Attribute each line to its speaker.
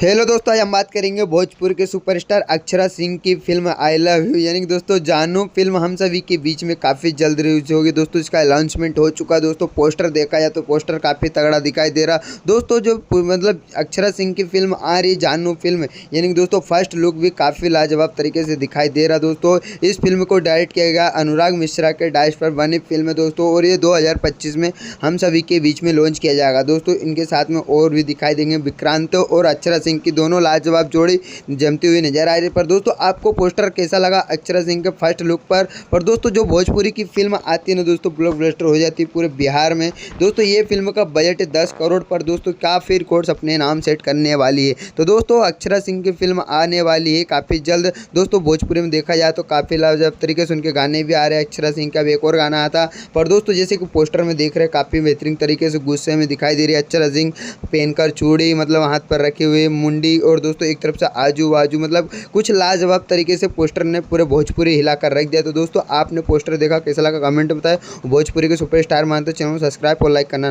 Speaker 1: Hello दोस्तों, आज हम बात करेंगे भोजपुर के सुपरस्टार अक्षरा सिंह की फिल्म आई लव यू यानी कि दोस्तों जानू फिल्म हम सभी के बीच में काफ़ी जल्द रिलीज होगी। दोस्तों इसका अनाउंसमेंट हो चुका है। दोस्तों पोस्टर देखा जाए तो पोस्टर काफ़ी तगड़ा दिखाई दे रहा। दोस्तों जो मतलब अक्षरा सिंह की फिल्म आ रही जानू फिल्म यानी कि दोस्तों फर्स्ट लुक भी काफ़ी लाजवाब तरीके से दिखाई दे रहा। दोस्तों इस फिल्म को डायरेक्ट किया गया अनुराग मिश्रा के डायरेक्ट पर बनी फिल्म है दोस्तों, और ये 2025 में हम सभी के बीच में लॉन्च किया जाएगा। दोस्तों इनके साथ में और भी दिखाई देंगे विक्रांत और अक्षरा सिंह की दोनों लाजवाब जोड़ी जमती हुई नजर आ रही है। पर दोस्तों आपको पोस्टर कैसा लगा अक्षरा सिंह के फर्स्ट लुक पर दोस्तों जो भोजपुरी की फिल्म आती है ना दोस्तों ब्लॉकबस्टर हो जाती है पूरे बिहार में। दोस्तों ये फिल्म का बजट है 10 करोड़ पर दोस्तों काफ़ी रिकॉर्ड्स अपने नाम सेट करने वाली है। तो दोस्तों अक्षरा सिंह की फिल्म आने वाली है काफ़ी जल्द। दोस्तों भोजपुरी में देखा जाए तो काफ़ी लाजवाब तरीके से उनके गाने भी आ रहे हैं। अक्षरा सिंह का भी एक और गाना आता पर दोस्तों जैसे कि पोस्टर में देख रहे हैं काफ़ी बेहतरीन तरीके से गुस्से में दिखाई दे रही है अक्षरा सिंह, पहनकर चूड़ी मतलब हाथ पर रखे हुए मुंडी, और दोस्तों एक तरफ से आजू बाजू मतलब कुछ लाजवाब तरीके से पोस्टर ने पूरे भोजपुरी हिलाकर रख दिया। तो दोस्तों आपने पोस्टर देखा कैसा लगा कमेंट में बताएं। भोजपुरी के सुपरस्टार मानते चैनल को सब्सक्राइब और लाइक करना